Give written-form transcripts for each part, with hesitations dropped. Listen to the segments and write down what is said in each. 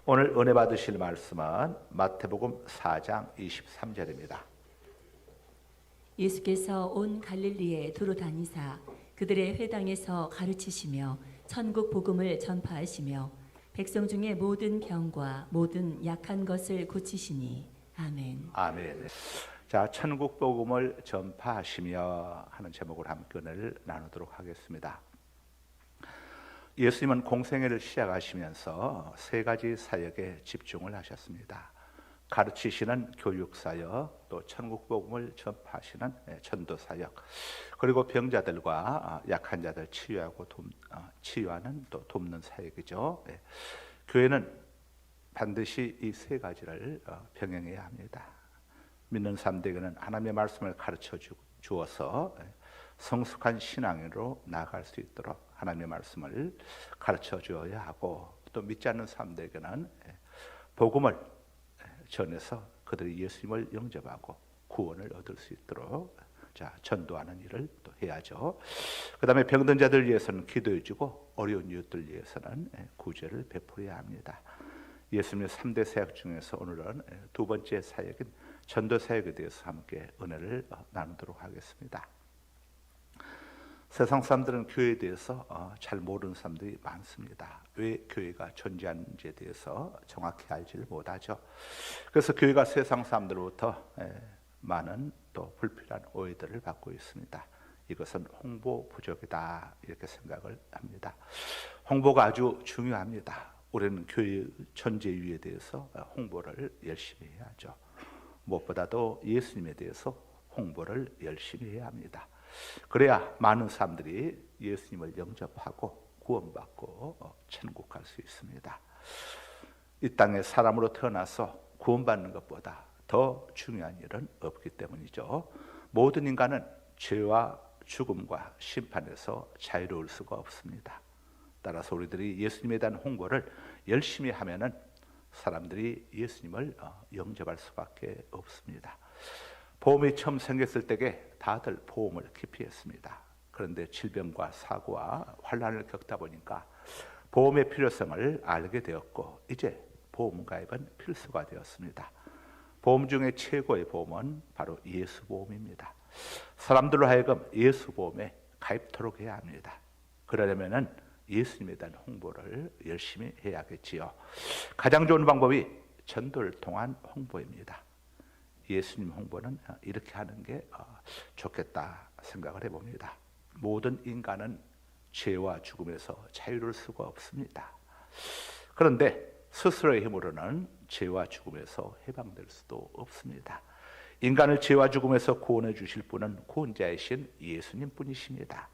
오늘 은혜 받으실 말씀은 마태복음 4장 23절입니다. 예수께서 온 갈릴리에 두루 다니사 그들의 회당에서 가르치시며 천국 복음을 전파하시며 백성 중에 모든 병과 모든 약한 것을 고치시니. 아멘. 아멘. 자, 천국 복음을 전파하시며 하는 제목으로 함께 은혜를 나누도록 하겠습니다. 예수님은 공생애를 시작하시면서 세 가지 사역에 집중을 하셨습니다. 가르치시는 교육사역, 또 천국 복음을 전파하시는 전도사역, 그리고 병자들과 약한 자들 치유하는 또 돕는 사역이죠. 교회는 반드시 이 세 가지를 병행해야 합니다. 믿는 사람들에게는 하나님의 말씀을 가르쳐 주어서 성숙한 신앙으로 나아갈 수 있도록 하나님의 말씀을 가르쳐 주어야 하고, 또 믿지 않는 사람들에게는 복음을 전해서 그들이 예수님을 영접하고 구원을 얻을 수 있도록 전도하는 일을 또 해야죠. 그 다음에 병든 자들 위해서는 기도해 주고 어려운 이웃들 위해서는 구제를 베풀어야 합니다. 예수님의 3대 사역 중에서 오늘은 두 번째 사역인 전도 사역에 대해서 함께 은혜를 나누도록 하겠습니다. 세상 사람들은 교회에 대해서 잘 모르는 사람들이 많습니다. 왜 교회가 존재하는지에 대해서 정확히 알지를 못하죠. 그래서 교회가 세상 사람들로부터 많은 또 불필요한 오해들을 받고 있습니다. 이것은 홍보 부족이다, 이렇게 생각을 합니다. 홍보가 아주 중요합니다. 우리는 교회의 존재 이유에 대해서 홍보를 열심히 해야죠. 무엇보다도 예수님에 대해서 홍보를 열심히 해야 합니다. 그래야 많은 사람들이 예수님을 영접하고 구원받고 천국 갈 수 있습니다. 이 땅에 사람으로 태어나서 구원받는 것보다 더 중요한 일은 없기 때문이죠. 모든 인간은 죄와 죽음과 심판에서 자유로울 수가 없습니다. 따라서 우리들이 예수님에 대한 홍보를 열심히 하면은 사람들이 예수님을 영접할 수밖에 없습니다. 보험이 처음 생겼을 때에 다들 보험을 기피했습니다. 그런데 질병과 사고와 환난을 겪다 보니까 보험의 필요성을 알게 되었고, 이제 보험 가입은 필수가 되었습니다. 보험 중에 최고의 보험은 바로 예수 보험입니다. 사람들로 하여금 예수 보험에 가입토록 해야 합니다. 그러려면은 예수님에 대한 홍보를 열심히 해야겠지요. 가장 좋은 방법이 전도를 통한 홍보입니다. 예수님 홍보는 이렇게 하는 게 좋겠다 생각을 해봅니다. 모든 인간은 죄와 죽음에서 자유로울 수가 없습니다. 그런데 스스로의 힘으로는 죄와 죽음에서 해방될 수도 없습니다. 인간을 죄와 죽음에서 구원해 주실 분은 구원자이신 예수님 뿐이십니다.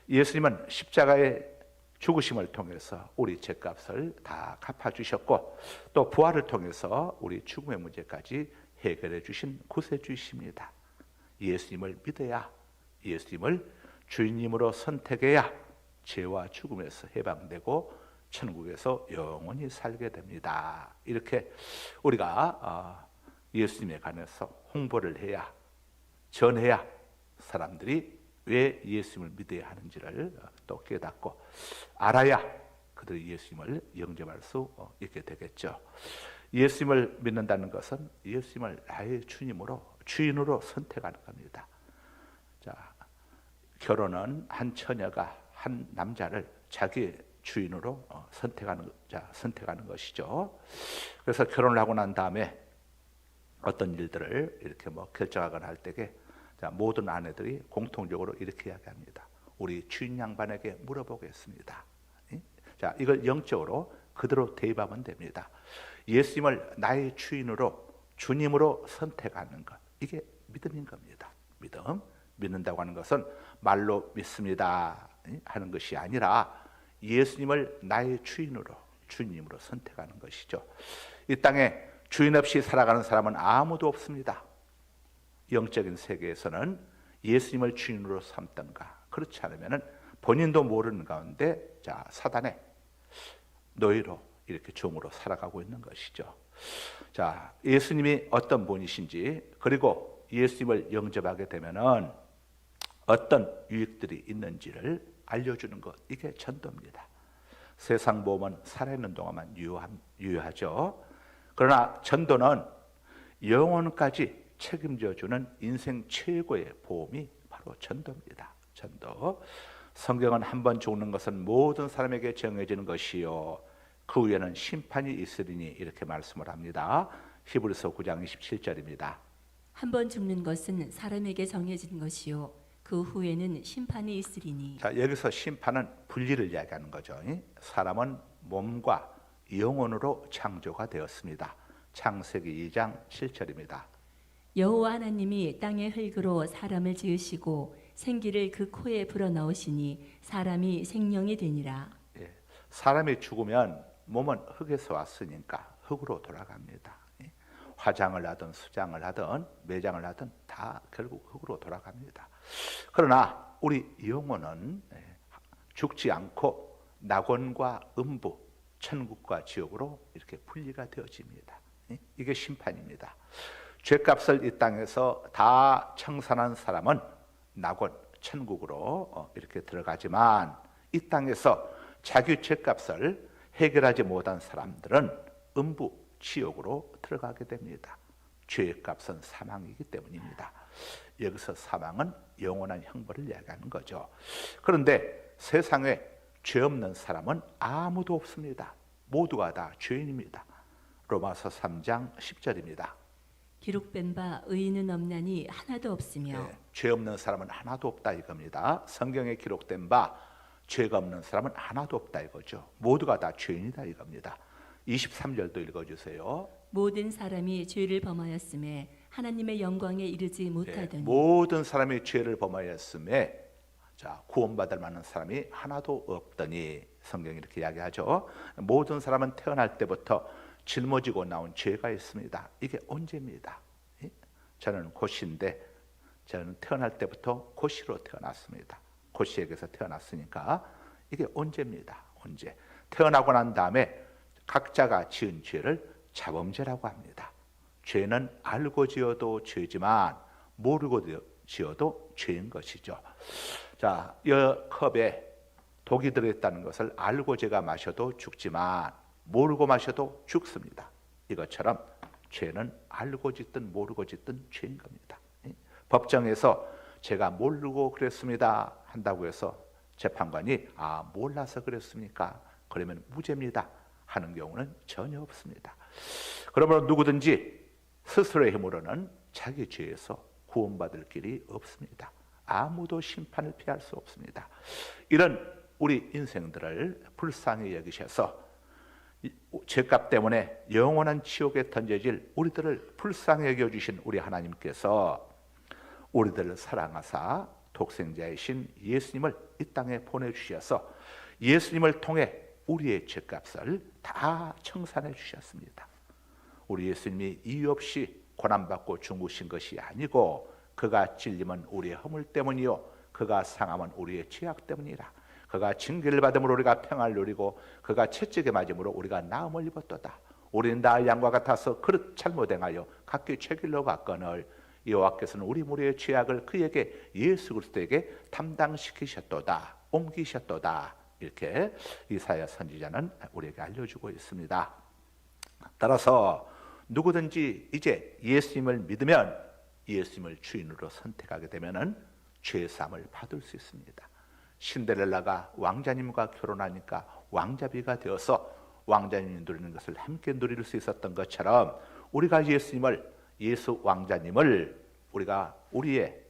예수님은 십자가의 죽으심을 통해서 우리 죄값을 다 갚아주셨고, 또 부활을 통해서 우리 죽음의 문제까지 해결해 주신 구세주이십니다. 예수님을 믿어야, 예수님을 주인님으로 선택해야 죄와 죽음에서 해방되고 천국에서 영원히 살게 됩니다. 이렇게 우리가 예수님에 관해서 홍보를 해야, 전해야 사람들이 왜 예수님을 믿어야 하는지를 또 깨닫고 알아야 그들이 예수님을 영접할 수 있게 되겠죠. 예수님을 믿는다는 것은 예수님을 나의 주인으로 선택하는 겁니다. 자, 결혼은 한 처녀가 한 남자를 자기 주인으로 선택하는 것이죠. 그래서 결혼을 하고 난 다음에 어떤 일들을 이렇게 결정하거나 할 때에 모든 아내들이 공통적으로 이렇게 이야기합니다. 우리 주인 양반에게 물어보겠습니다. 자, 이걸 영적으로 그대로 대입하면 됩니다. 예수님을 나의 주님으로 선택하는 것, 이게 믿음인 겁니다. 믿는다고 하는 것은 말로 믿습니다 하는 것이 아니라 예수님을 나의 주님으로 선택하는 것이죠. 이 땅에 주인 없이 살아가는 사람은 아무도 없습니다. 영적인 세계에서는 예수님을 주인으로 삼든가, 그렇지 않으면 본인도 모르는 가운데 사단의 노예로 이렇게 종으로 살아가고 있는 것이죠. 자, 예수님이 어떤 분이신지, 그리고 예수님을 영접하게 되면은 어떤 유익들이 있는지를 알려주는 것, 이게 전도입니다. 세상 보험은 살아있는 동안만 유효하죠. 그러나 전도는 영혼까지 책임져주는 인생 최고의 보험이 바로 전도입니다. 전도. 성경은 한 번 죽는 것은 모든 사람에게 정해지는 것이요 그 후에는 심판이 있으리니 이렇게 말씀을 합니다. 히브리서 9장 27절입니다. 한 번 죽는 것은 사람에게 정해진 것이요 그 후에는 심판이 있으리니. 자, 여기서 심판은 분리를 이야기하는 거죠. 사람은 몸과 영혼으로 창조가 되었습니다. 창세기 2장 7절입니다. 여호와 하나님이 땅의 흙으로 사람을 지으시고 생기를 그 코에 불어넣으시니 사람이 생명이 되니라. 예, 사람이 죽으면 몸은 흙에서 왔으니까 흙으로 돌아갑니다. 화장을 하든 수장을 하든 매장을 하든 다 결국 흙으로 돌아갑니다. 그러나 우리 영혼은 죽지 않고 낙원과 음부, 천국과 지옥으로 이렇게 분리가 되어집니다. 이게 심판입니다. 죄값을 이 땅에서 다 청산한 사람은 낙원, 천국으로 이렇게 들어가지만 이 땅에서 자기 죄값을 해결하지 못한 사람들은 음부, 지옥으로 들어가게 됩니다. 죄값은 사망이기 때문입니다. 여기서 사망은 영원한 형벌을 이야기하는 거죠. 그런데 세상에 죄 없는 사람은 아무도 없습니다. 모두가 다 죄인입니다. 로마서 3장 10절입니다. 기록된 바 의인은 없나니 하나도 없으며. 죄 없는 사람은 하나도 없다 이겁니다. 성경에 기록된 바 죄가 없는 사람은 하나도 없다 이거죠. 모두가 다 죄인이다 이겁니다. 23절도 읽어주세요. 모든 사람이 죄를 범하였음에 하나님의 영광에 이르지 못하더니. 모든 사람이 죄를 범하였음에 자, 구원받을 만한 사람이 하나도 없더니 성경이 이렇게 이야기하죠. 모든 사람은 태어날 때부터 짊어지고 나온 죄가 있습니다. 이게 언제입니다. 저는 고시인데 저는 태어날 때부터 고시로 태어났습니다. 고시에게서 태어났으니까 이게 언제입니다. 언제. 태어나고 난 다음에 각자가 지은 죄를 자범죄라고 합니다. 죄는 알고 지어도 죄지만 모르고 지어도 죄인 것이죠. 자, 이 컵에 독이 들어있다는 것을 알고 제가 마셔도 죽지만 모르고 마셔도 죽습니다. 이것처럼 죄는 알고 짓든 모르고 짓든 죄인 겁니다. 법정에서 제가 모르고 그랬습니다 한다고 해서 재판관이 몰라서 그랬습니까? 그러면 무죄입니다 하는 경우는 전혀 없습니다. 그러므로 누구든지 스스로의 힘으로는 자기 죄에서 구원받을 길이 없습니다. 아무도 심판을 피할 수 없습니다. 이런 우리 인생들을 불쌍히 여기셔서 죄값 때문에 영원한 지옥에 던져질 우리들을 불쌍히 여겨주신 우리 하나님께서 우리들을 사랑하사 독생자이신 예수님을 이 땅에 보내주셔서 예수님을 통해 우리의 죄값을 다 청산해 주셨습니다. 우리 예수님이 이유 없이 고난받고 죽으신 것이 아니고 그가 찔림은 우리의 허물 때문이요 그가 상함은 우리의 죄악 때문이라. 그가 징계를 받음으로 우리가 평안을 누리고 그가 채찍에 맞음으로 우리가 나음을 입었도다. 우리는 나의 양과 같아서 그릇 잘못 행하여 각기 죄길로 갔거늘 여호와께서는 우리 무리의 죄악을 그에게 예수 그리스도에게 담당시키셨도다. 옮기셨도다. 이렇게 이사야 선지자는 우리에게 알려주고 있습니다. 따라서 누구든지 이제 예수님을 믿으면 예수님을 주인으로 선택하게 되면은 죄사함을 받을 수 있습니다. 신데렐라가 왕자님과 결혼하니까 왕자비가 되어서 왕자님이 누리는 것을 함께 누릴 수 있었던 것처럼 우리가 예수 왕자님을 우리가 우리의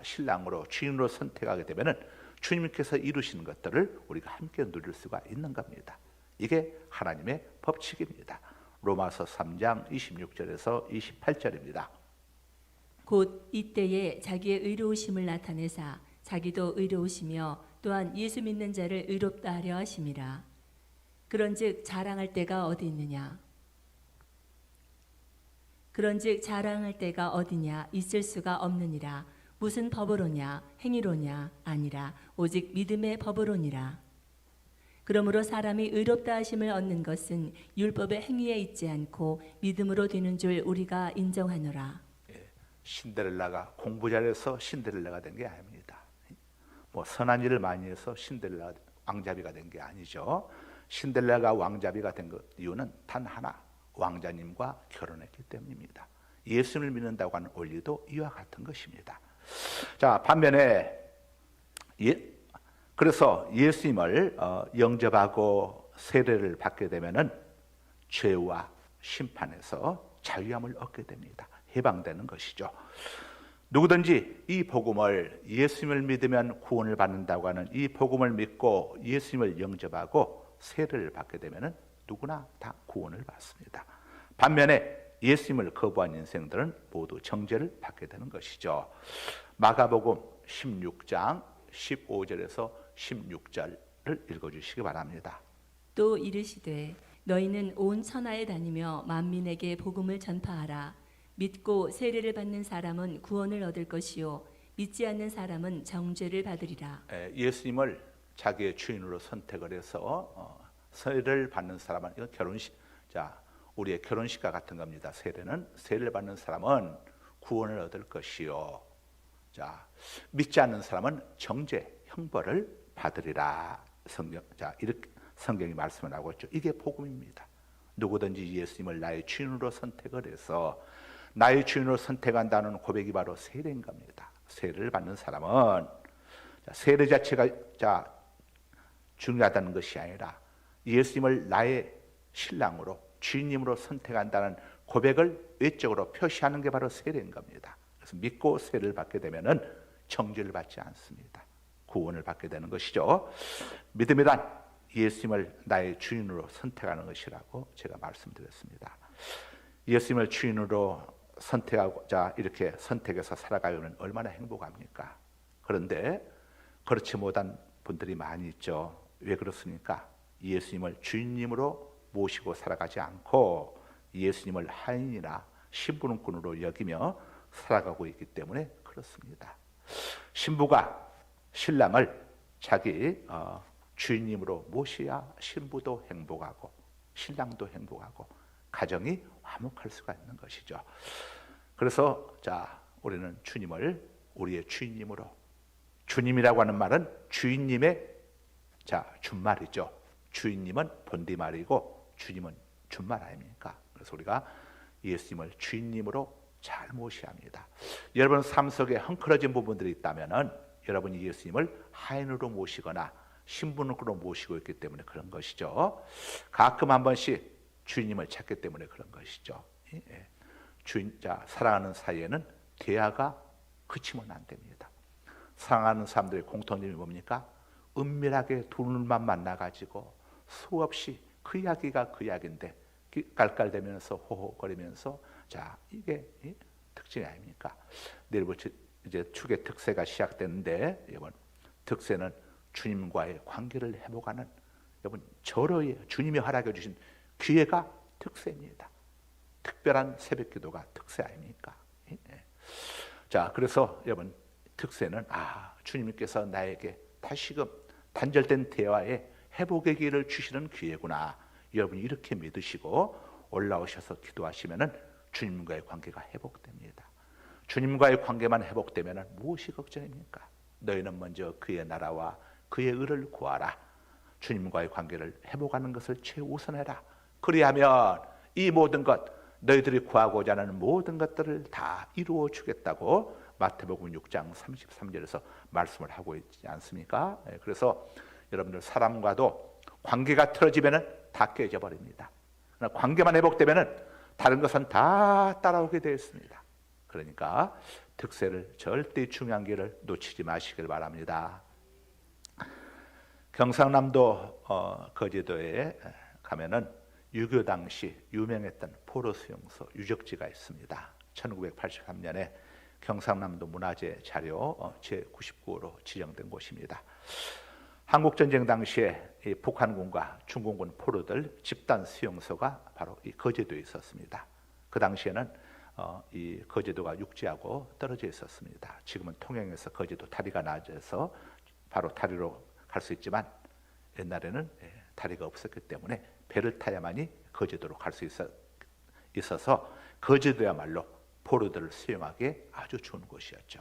신랑으로 주인으로 선택하게 되면은 주님께서 이루신 것들을 우리가 함께 누릴 수가 있는 겁니다. 이게 하나님의 법칙입니다. 로마서 3장 26절에서 28절입니다. 곧 이때에 자기의 의로우심을 나타내사 자기도 의로우시며 또한 예수 믿는 자를 의롭다 하려 하심이라. 그런즉 자랑할 때가 어디 있느냐? 그런즉 자랑할 때가 어디냐? 있을 수가 없느니라. 무슨 법으로냐? 행위로냐? 아니라 오직 믿음의 법으로니라. 그러므로 사람이 의롭다 하심을 얻는 것은 율법의 행위에 있지 않고 믿음으로 되는 줄 우리가 인정하노라. 신데렐라가 공부 잘해서 신데렐라가 된 게 아닙니다. 뭐 선한 일을 많이 해서 신데렐라 왕자비가 된 게 아니죠. 신데렐라가 왕자비가 된 이유는 단 하나, 왕자님과 결혼했기 때문입니다. 예수님을 믿는다고 하는 원리도 이와 같은 것입니다. 자, 반면에 그래서 예수님을 영접하고 세례를 받게 되면은 죄와 심판에서 자유함을 얻게 됩니다. 해방되는 것이죠. 누구든지 이 복음을, 예수님을 믿으면 구원을 받는다고 하는 이 복음을 믿고 예수님을 영접하고 세례를 받게 되면은 누구나 다 구원을 받습니다. 반면에 예수님을 거부한 인생들은 모두 정죄를 받게 되는 것이죠. 마가복음 16장 15절에서 16절을 읽어주시기 바랍니다. 또 이르시되 너희는 온 천하에 다니며 만민에게 복음을 전파하라. 믿고 세례를 받는 사람은 구원을 얻을 것이요 믿지 않는 사람은 정죄를 받으리라. 예수님을 자기의 주인으로 선택을 해서 세례를 받는 사람은, 이건 결혼식, 자, 우리의 결혼식과 같은 겁니다. 세례를 받는 사람은 구원을 얻을 것이요, 자, 믿지 않는 사람은 정죄, 형벌을 받으리라. 이렇게 성경이 말씀을 하고 있죠. 이게 복음입니다. 누구든지 예수님을 나의 주인으로 선택을 해서 나의 주인으로 선택한다는 고백이 바로 세례인 겁니다. 세례를 받는 사람은 세례 자체가 중요하다는 것이 아니라 예수님을 나의 신랑으로 주인님으로 선택한다는 고백을 외적으로 표시하는 게 바로 세례인 겁니다. 그래서 믿고 세례를 받게 되면은 정죄를 받지 않습니다. 구원을 받게 되는 것이죠. 믿음이란 예수님을 나의 주인으로 선택하는 것이라고 제가 말씀드렸습니다. 예수님을 주인으로 선택하고자 이렇게 선택해서 살아가려면 얼마나 행복합니까? 그런데 그렇지 못한 분들이 많이 있죠. 왜 그렇습니까? 예수님을 주인님으로 모시고 살아가지 않고 예수님을 하인이나 신부름꾼으로 여기며 살아가고 있기 때문에 그렇습니다. 신부가 신랑을 자기 주인님으로 모셔야 신부도 행복하고 신랑도 행복하고 가정이 화목할 수가 있는 것이죠. 그래서 우리는 주님을 우리의 주인님으로, 주님이라고 하는 말은 주인님의 준말이죠. 주인님은 본디말이고 주님은 준말 아닙니까? 그래서 우리가 예수님을 주인님으로 잘 모셔야 합니다. 여러분 삶 속에 헝클어진 부분들이 있다면은 여러분이 예수님을 하인으로 모시거나 신부로 모시고 있기 때문에 그런 것이죠. 가끔 한 번씩 주인님을 찾기 때문에 그런 것이죠. 사랑하는 사이에는 대화가 그치면 안 됩니다. 사랑하는 사람들의 공통점이 뭡니까? 은밀하게 둘만 만나가지고 수없이 그 이야기가 그 이야기인데 깔깔대면서 호호거리면서 이게 특징이 아닙니까? 내일부터 이제 축의 특세가 시작되는데 이번 특세는 주님과의 관계를 회복하는 절호의 주님이 허락해 주신 기회가 특세입니다. 특별한 새벽기도가 특세 아닙니까? 그래서 여러분 특세는 주님께서 나에게 다시금 단절된 대화에 회복의 기회를 주시는 기회구나. 여러분이 이렇게 믿으시고 올라오셔서 기도하시면은 주님과의 관계가 회복됩니다. 주님과의 관계만 회복되면은 무엇이 걱정입니까? 너희는 먼저 그의 나라와 그의 의를 구하라. 주님과의 관계를 회복하는 것을 최우선해라. 그리하면 이 모든 것, 너희들이 구하고자 하는 모든 것들을 다 이루어 주겠다고 마태복음 6장 33절에서 말씀을 하고 있지 않습니까? 그래서 여러분들 사람과도 관계가 틀어지면은 다 깨져 버립니다. 관계만 회복되면은 다른 것은 다 따라오게 되어 있습니다. 그러니까 특세를 절대 중요한 길을 놓치지 마시길 바랍니다. 경상남도 거제도에 가면은 유교 당시 유명했던 포로 수용소 유적지가 있습니다. 1983년에 경상남도 문화재 자료 제99호로 지정된 곳입니다. 한국전쟁 당시에 이 북한군과 중공군 포로들 집단 수용소가 바로 이 거제도에 있었습니다. 그 당시에는 이 거제도가 육지하고 떨어져 있었습니다. 지금은 통영에서 거제도 다리가 낮아서 바로 다리로 갈 수 있지만 옛날에는 다리가 없었기 때문에 배를 타야만이 거제도로 갈 수 있어서 거제도야말로 포로들을 수용하기에 아주 좋은 곳이었죠.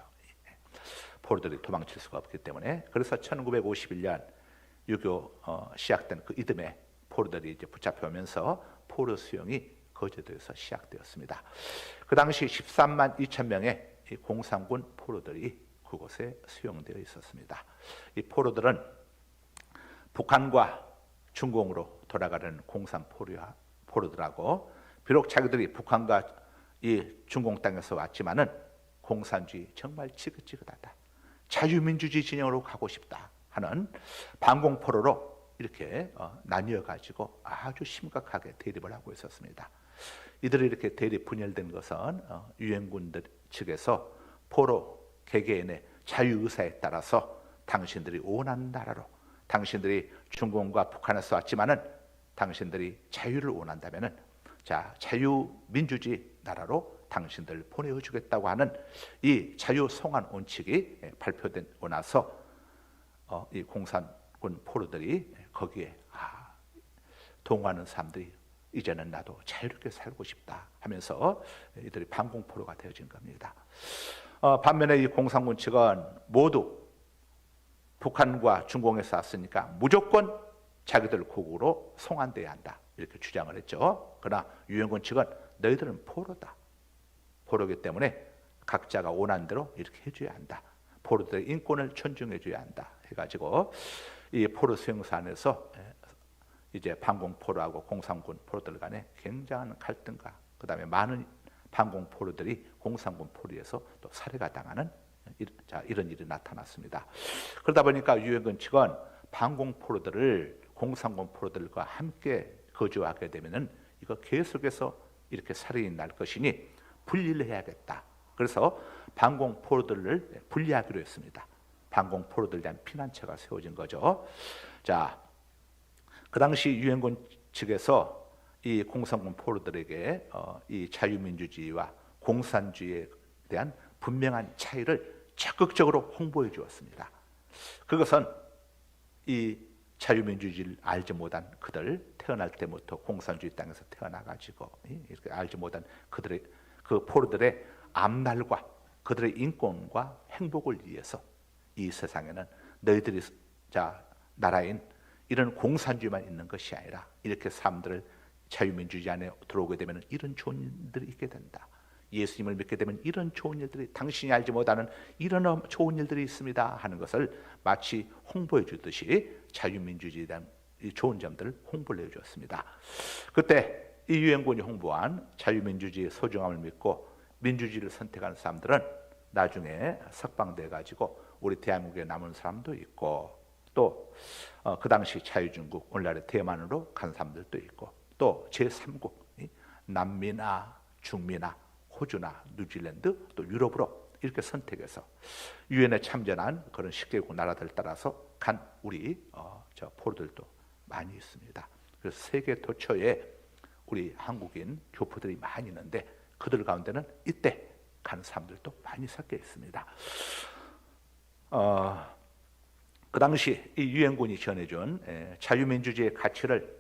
포로들이 도망칠 수가 없기 때문에. 그래서 1951년 유교 시작된 그 이듬해 포로들이 이제 붙잡혀오면서 포로 수용이 거제도에서 시작되었습니다. 그 당시 13만 2천 명의 이 공산군 포로들이 그곳에 수용되어 있었습니다. 이 포로들은 북한과 중공으로 돌아가는 공산 포로들하고 비록 자기들이 북한과 이 중공 땅에서 왔지만은 공산주의 정말 지긋지긋하다, 자유민주주의 진영으로 가고 싶다 하는 반공포로로 이렇게 나뉘어 가지고 아주 심각하게 대립을 하고 있었습니다. 이들이 이렇게 대립 분열된 것은 유엔군들 측에서 포로 개개인의 자유의사에 따라서 당신들이 원하는 나라로, 당신들이 중공과 북한에서 왔지만은 당신들이 자유를 원한다면은 자, 자유민주주의 나라로 당신들 보내주겠다고 하는 이 자유송환 원칙이 발표되고 나서 이 공산군 포로들이 거기에 동하는 사람들이 이제는 나도 자유롭게 살고 싶다 하면서 이들이 반공포로가 되어진 겁니다. 반면에 이 공산군 측은 모두 북한과 중공에서 왔으니까 무조건 자기들 고국으로 송환돼야 한다 이렇게 주장을 했죠. 그러나 유엔군 측은 너희들은 포로다, 포로기 때문에 각자가 원하는 대로 이렇게 해줘야 한다, 포로들의 인권을 존중해줘야 한다 해가지고 이 포로 수용소 안에서 이제 반공포로하고 공산군 포로들 간에 굉장한 갈등과 그 다음에 많은 반공포로들이 공산군 포로에서 또 살해가 당하는 이런 일이 나타났습니다. 그러다 보니까 유엔군 측은 반공포로들을 공산군 포로들과 함께 거주하게 되면은 이거 계속해서 이렇게 살인이 날 것이니 분리를 해야겠다. 그래서 반공포로들을 분리하기로 했습니다. 반공포로들에 대한 피난처가 세워진 거죠. 자, 그 당시 유엔군 측에서 이 공산군 포로들에게 이 자유민주주의와 공산주의에 대한 분명한 차이를 적극적으로 홍보해 주었습니다. 그것은 이 자유민주주의를 알지 못한 그들, 태어날 때부터 공산주의 땅에서 태어나가지고 이렇게 알지 못한 그들의 그 포로들의 앞날과 그들의 인권과 행복을 위해서 이 세상에는 너희들이 나라인 이런 공산주의만 있는 것이 아니라 이렇게 사람들을 자유민주주의 안에 들어오게 되면 이런 좋은 일들이 있게 된다. 예수님을 믿게 되면 이런 좋은 일들이, 당신이 알지 못하는 이런 좋은 일들이 있습니다 하는 것을 마치 홍보해 주듯이 자유민주주의에 대한 이 좋은 점들을 홍보를 해주었습니다. 그때 이 유엔군이 홍보한 자유민주주의의 소중함을 믿고 민주주의를 선택한 사람들은 나중에 석방돼 가지고 우리 대한민국에 남은 사람도 있고, 또 그 당시 자유중국, 오늘날의 대만으로 간 사람들도 있고, 또 제3국 남미나 중미나 호주나 뉴질랜드 또 유럽으로 이렇게 선택해서 유엔에 참전한 그런 10개국 나라들 따라서 간 우리 포로들도 많이 있습니다. 그래서 세계 도처에 우리 한국인 교포들이 많이 있는데 그들 가운데는 이때 간 사람들도 많이 섞여 있습니다. 그 당시 이 유엔군이 전해준 자유민주주의의 가치를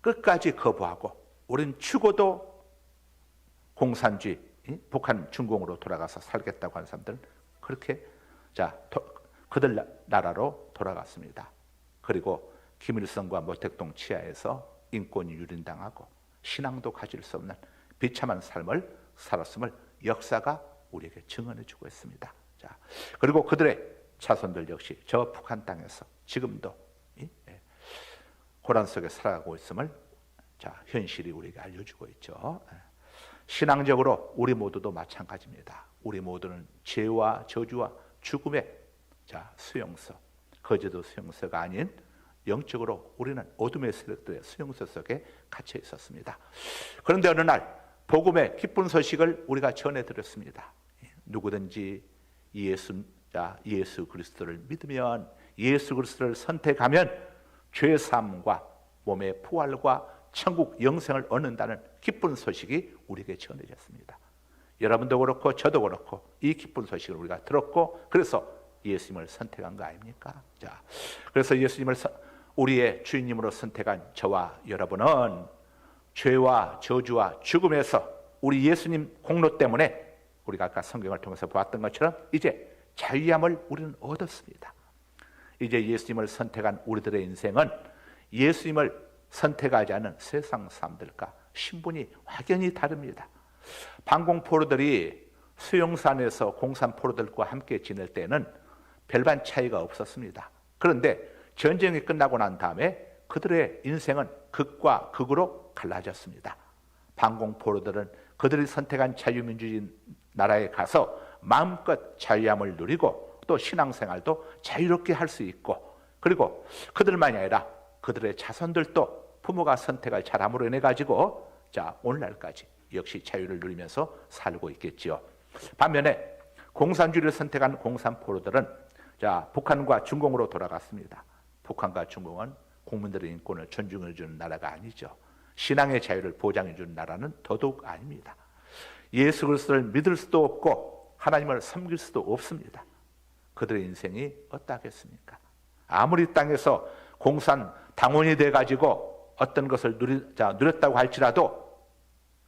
끝까지 거부하고 우린 죽어도 공산주의, 북한 중공으로 돌아가서 살겠다고 하는 사람들은 그렇게 그들 나라로 돌아갔습니다. 그리고 김일성과 모택동 치하에서 인권이 유린당하고 신앙도 가질 수 없는 비참한 삶을 살았음을 역사가 우리에게 증언해주고 있습니다. 그리고 그들의 자손들 역시 저 북한 땅에서 지금도 고난 속에 살아가고 있음을 현실이 우리에게 알려주고 있죠. 신앙적으로 우리 모두도 마찬가지입니다. 우리 모두는 죄와 저주와 죽음의 수용소, 거제도 수용소가 아닌 영적으로 우리는 어둠의 세력들의 수용소 속에 갇혀 있었습니다. 그런데 어느 날 복음의 기쁜 소식을 우리가 전해드렸습니다. 누구든지 예수 그리스도를 믿으면, 예수 그리스도를 선택하면 죄 사함과 몸의 부활과 천국 영생을 얻는다는 기쁜 소식이 우리에게 전해졌습니다. 여러분도 그렇고 저도 그렇고 이 기쁜 소식을 우리가 들었고 그래서 예수님을 선택한 거 아닙니까? 그래서 예수님을 우리의 주인님으로 선택한 저와 여러분은 죄와 저주와 죽음에서 우리 예수님 공로 때문에 우리가 아까 성경을 통해서 보았던 것처럼 이제 자유함을 우리는 얻었습니다. 이제 예수님을 선택한 우리들의 인생은 예수님을 선택하지 않은 세상 사람들과 신분이 확연히 다릅니다. 방공포로들이 수용산에서 공산포로들과 함께 지낼 때는 별반 차이가 없었습니다. 그런데 전쟁이 끝나고 난 다음에 그들의 인생은 극과 극으로 갈라졌습니다. 방공포로들은 그들이 선택한 자유민주주의 나라에 가서 마음껏 자유함을 누리고 또 신앙생활도 자유롭게 할 수 있고, 그리고 그들만이 아니라 그들의 자손들도 부모가 선택을 잘함으로 인해 가지고 오늘날까지 역시 자유를 누리면서 살고 있겠지요. 반면에 공산주의를 선택한 공산포로들은 북한과 중공으로 돌아갔습니다. 북한과 중공은 국민들의 인권을 존중해 주는 나라가 아니죠. 신앙의 자유를 보장해 주는 나라는 더더욱 아닙니다. 예수 그리스도를 믿을 수도 없고 하나님을 섬길 수도 없습니다. 그들의 인생이 어떠하겠습니까? 아무리 땅에서 공산 당원이 돼가지고 어떤 것을 누렸다고 할지라도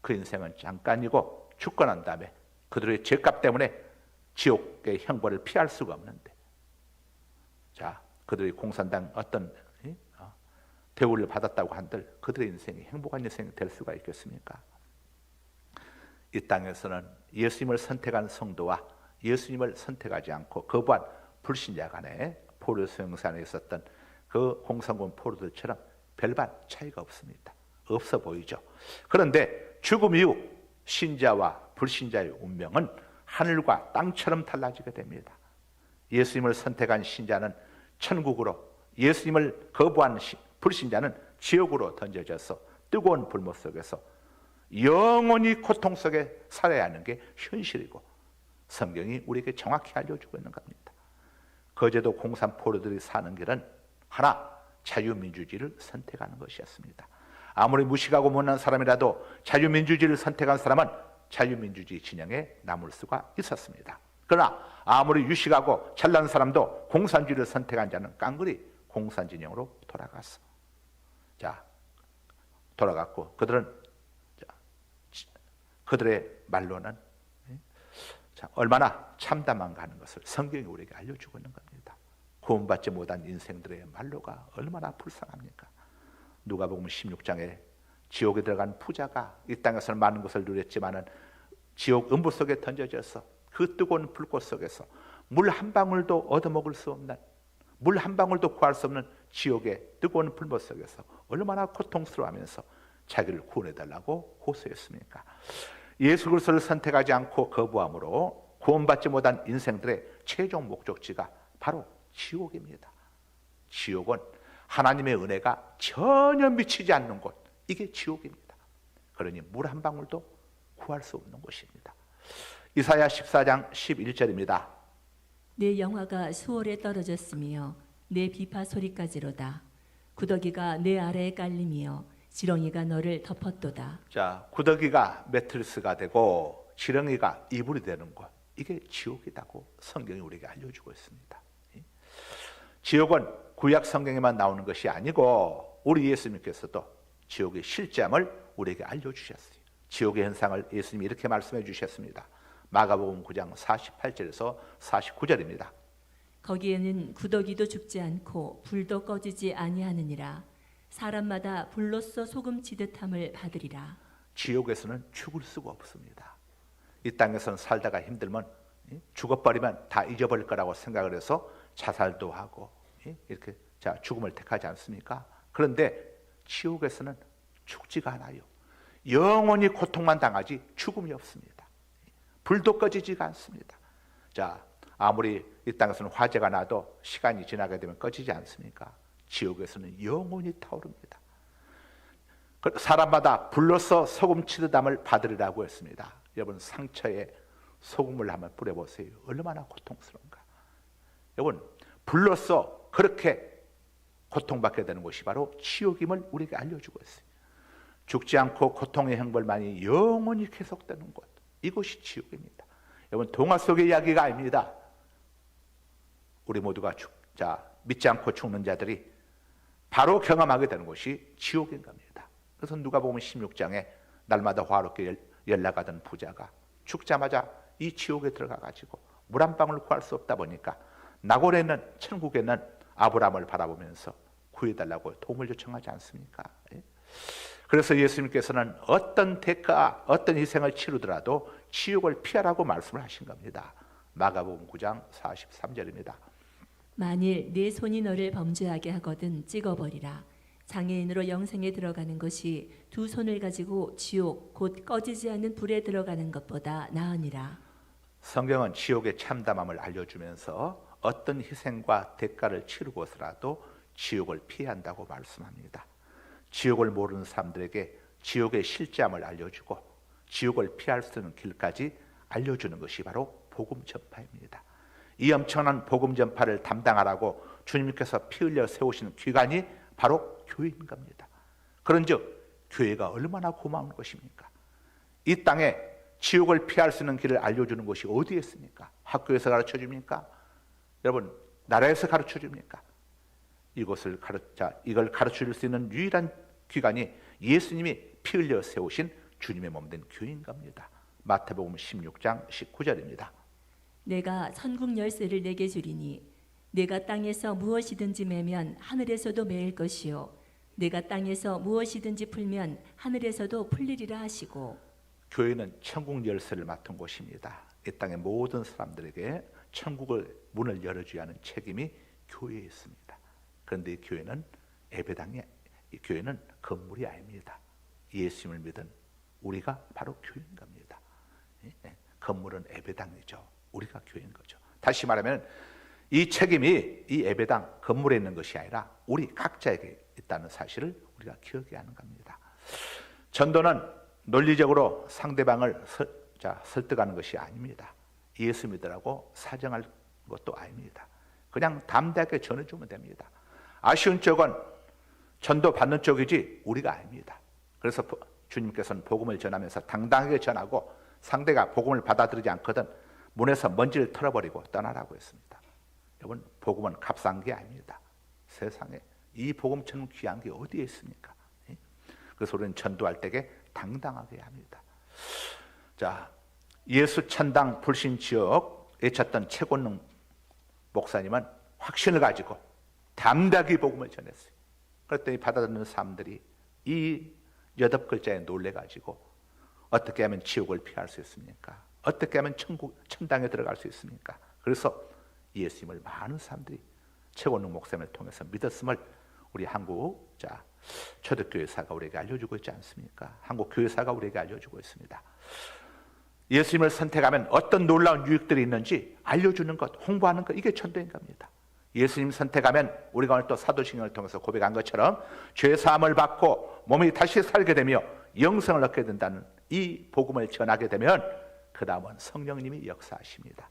그 인생은 잠깐이고 죽고 난 다음에 그들의 죄값 때문에 지옥의 형벌을 피할 수가 없는데, 그들이 공산당 어떤 대우를 받았다고 한들 그들의 인생이 행복한 인생이 될 수가 있겠습니까? 이 땅에서는 예수님을 선택한 성도와 예수님을 선택하지 않고 거부한 불신자 간에 포로 수용산에 있었던 그 공산군 포로들처럼 별반 차이가 없습니다. 없어 보이죠. 그런데 죽음 이후 신자와 불신자의 운명은 하늘과 땅처럼 달라지게 됩니다. 예수님을 선택한 신자는 천국으로, 예수님을 거부한 불신자는 지옥으로 던져져서 뜨거운 불못 속에서 영원히 고통 속에 살아야 하는 게 현실이고, 성경이 우리에게 정확히 알려주고 있는 겁니다. 거제도 공산포로들이 사는 길은 하나, 자유민주주의를 선택하는 것이었습니다. 아무리 무식하고 못난 사람이라도 자유민주주의를 선택한 사람은 자유민주주의 진영에 남을 수가 있었습니다. 그러나 아무리 유식하고 잘난 사람도 공산주의를 선택한 자는 깡그리 공산 진영으로 돌아갔어. 돌아갔고 그들의 말로는 얼마나 참담한가 하는 것을 성경이 우리에게 알려주고 있는 겁니다. 구원받지 못한 인생들의 말로가 얼마나 불쌍합니까? 누가복음 16장에 지옥에 들어간 부자가 이 땅에서는 많은 것을 누렸지만은 지옥 음부 속에 던져져서 그 뜨거운 불꽃 속에서 물 한 방울도 얻어먹을 수 없는, 물 한 방울도 구할 수 없는 지옥의 뜨거운 불못 속에서 얼마나 고통스러워하면서 자기를 구원해달라고 호소했습니까? 예수 그리스도를 선택하지 않고 거부함으로 구원받지 못한 인생들의 최종 목적지가 바로 지옥입니다. 지옥은 하나님의 은혜가 전혀 미치지 않는 곳, 이게 지옥입니다. 그러니 물 한 방울도 구할 수 없는 곳입니다. 이사야 14장 11절입니다. 내 영화가 수월에 떨어졌으며 내 비파 소리까지로다. 구더기가 내 아래에 깔리며 지렁이가 너를 덮었도다. 구더기가 매트리스가 되고 지렁이가 이불이 되는 곳, 이게 지옥이라고 성경이 우리에게 알려주고 있습니다. 지옥은 구약 성경에만 나오는 것이 아니고 우리 예수님께서도 지옥의 실제함을 우리에게 알려주셨어요. 지옥의 현상을 예수님이 이렇게 말씀해 주셨습니다. 마가복음 9장 48절에서 49절입니다. 거기에는 구더기도 죽지 않고 불도 꺼지지 아니하느니라. 사람마다 불로써 소금치듯 함을 받으리라. 지옥에서는 죽을 수가 없습니다. 이 땅에서는 살다가 힘들면 죽어버리면 다 잊어버릴 거라고 생각을 해서 자살도 하고 이렇게 죽음을 택하지 않습니까? 그런데 지옥에서는 죽지가 않아요. 영원히 고통만 당하지 죽음이 없습니다. 불도 꺼지지가 않습니다. 아무리 이 땅에서는 화재가 나도 시간이 지나게 되면 꺼지지 않습니까? 지옥에서는 영원히 타오릅니다. 사람마다 불로써 소금 치듯 함을 받으리라고 했습니다. 여러분, 상처에 소금을 한번 뿌려보세요. 얼마나 고통스러운가. 여러분, 불로써 그렇게 고통받게 되는 곳이 바로 지옥임을 우리에게 알려주고 있어요. 죽지 않고 고통의 형벌만이 영원히 계속되는 곳, 이곳이 지옥입니다. 여러분, 동화 속의 이야기가 아닙니다. 우리 모두가 믿지 않고 죽는 자들이 바로 경험하게 되는 곳이 지옥인 겁니다. 그래서 누가복음 16장에 날마다 화롭게 연락하던 부자가 죽자마자 이 지옥에 들어가가지고 물 한 방울 구할 수 없다 보니까 나골에 있는 천국에 있는 아브라함을 바라보면서 구해달라고 도움을 요청하지 않습니까? 예? 그래서 예수님께서는 어떤 대가, 어떤 희생을 치르더라도 지옥을 피하라고 말씀을 하신 겁니다. 마가복음 9장 43절입니다. 만일 네 손이 너를 범죄하게 하거든 찍어버리라. 장애인으로 영생에 들어가는 것이 두 손을 가지고 지옥 곧 꺼지지 않는 불에 들어가는 것보다 나으니라. 성경은 지옥의 참담함을 알려주면서 어떤 희생과 대가를 치르고서라도 지옥을 피해야 한다고 말씀합니다. 지옥을 모르는 사람들에게 지옥의 실제함을 알려주고 지옥을 피할 수 있는 길까지 알려주는 것이 바로 복음 전파입니다. 이 엄청난 복음 전파를 담당하라고 주님께서 피 흘려 세우신 기관이 바로 교회인 겁니다. 그런즉 교회가 얼마나 고마운 것입니까? 이 땅에 지옥을 피할 수 있는 길을 알려주는 곳이 어디에 있습니까? 학교에서 가르쳐 줍니까? 여러분, 나라에서 가르쳐 줍니까? 이걸 가르쳐 줄 수 있는 유일한 기관이 예수님이 피 흘려 세우신 주님의 몸된 교회인 겁니다. 마태복음 16장 19절입니다. 내가 천국 열쇠를 내게 주리니 내가 땅에서 무엇이든지 매면 하늘에서도 매일 것이요 내가 땅에서 무엇이든지 풀면 하늘에서도 풀리리라 하시고. 교회는 천국 열쇠를 맡은 곳입니다. 이 땅의 모든 사람들에게 천국을 문을 열어줘야 하는 책임이 교회에 있습니다. 그런데 이 교회는 이 교회는 건물이 아닙니다. 예수님을 믿은 우리가 바로 교회인 겁니다. 건물은 예배당이죠. 우리가 교회인 거죠. 다시 말하면 이 책임이 이 예배당 건물에 있는 것이 아니라 우리 각자에게 있다는 사실을 우리가 기억해야 하는 겁니다. 전도는 논리적으로 상대방을 설득하는 것이 아닙니다. 예수 믿으라고 사정할 것도 아닙니다. 그냥 담대하게 전해주면 됩니다. 아쉬운 쪽은 전도 받는 쪽이지 우리가 아닙니다. 그래서 주님께서는 복음을 전하면서 당당하게 전하고 상대가 복음을 받아들이지 않거든 문에서 먼지를 털어버리고 떠나라고 했습니다. 여러분, 복음은 값싼 게 아닙니다. 세상에 이 복음처럼 귀한 게 어디에 있습니까? 그래서 우리는 전도할 때에 당당하게 합니다. 자, 예수 천당 불신 지역 외쳤던 최권능 목사님은 확신을 가지고 담대하게 복음을 전했어요. 그랬더니 받아들이는 사람들이 이 8글자에 놀래가지고 어떻게 하면 지옥을 피할 수 있습니까? 어떻게 하면 천당에 들어갈 수 있습니까? 그래서 예수님을 많은 사람들이 최권능 목사님을 통해서 믿었음을 우리 한국 초대교회사가 우리에게 알려주고 있지 않습니까? 한국 교회사가 우리에게 알려주고 있습니다. 예수님을 선택하면 어떤 놀라운 유익들이 있는지 알려주는 것, 홍보하는 것, 이게 전도인 겁니다. 예수님 선택하면 우리가 오늘 또 사도신경을 통해서 고백한 것처럼 죄 사함을 받고 몸이 다시 살게 되며 영생을 얻게 된다는 이 복음을 전하게 되면 그 다음은 성령님이 역사하십니다.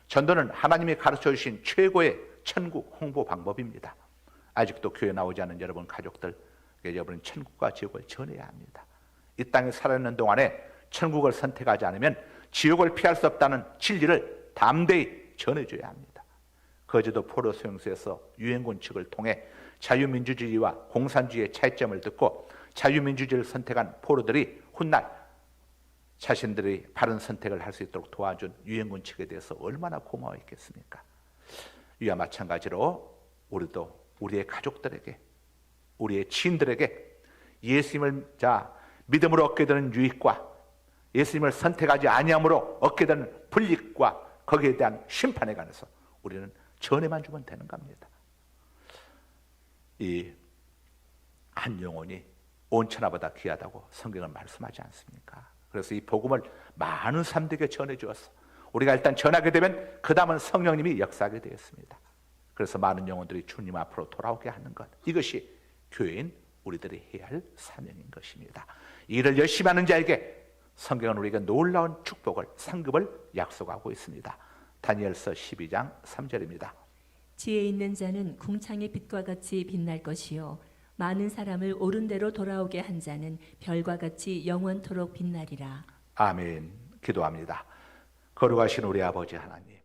전도는 하나님이 가르쳐 주신 최고의 천국 홍보 방법입니다. 아직도 교회 나오지 않는 여러분 가족들, 여러분은 천국과 지옥을 전해야 합니다. 이 땅에 살아있는 동안에 천국을 선택하지 않으면 지옥을 피할 수 없다는 진리를 담대히 전해줘야 합니다. 거제도 포로 수용소에서 유엔군 측을 통해 자유민주주의와 공산주의의 차이점을 듣고 자유민주주의를 선택한 포로들이 훗날 자신들이 바른 선택을 할 수 있도록 도와준 유엔군 측에 대해서 얼마나 고마워했겠습니까? 이와 마찬가지로 우리도 우리의 가족들에게, 우리의 지인들에게 예수님을 믿음으로 얻게 되는 유익과 예수님을 선택하지 아니함으로 얻게 되는 불이익과 거기에 대한 심판에 관해서 우리는 전해만 주면 되는 겁니다. 이 한 영혼이 온 천하보다 귀하다고 성경은 말씀하지 않습니까? 그래서 이 복음을 많은 사람들에게 전해주었어. 우리가 일단 전하게 되면 그 다음은 성령님이 역사하게 되었습니다. 그래서 많은 영혼들이 주님 앞으로 돌아오게 하는 것, 이것이 교회인 우리들이 해야 할 사명인 것입니다. 이 일을 열심히 하는 자에게 성경은 우리에게 놀라운 축복을, 상급을 약속하고 있습니다. 다니엘서 12장 3절입니다. 지혜 있는 자는 궁창의 빛과 같이 빛날 것이요 많은 사람을 옳은 대로 돌아오게 한 자는 별과 같이 영원토록 빛나리라. 아멘. 기도합니다. 거룩하신 우리 아버지 하나님,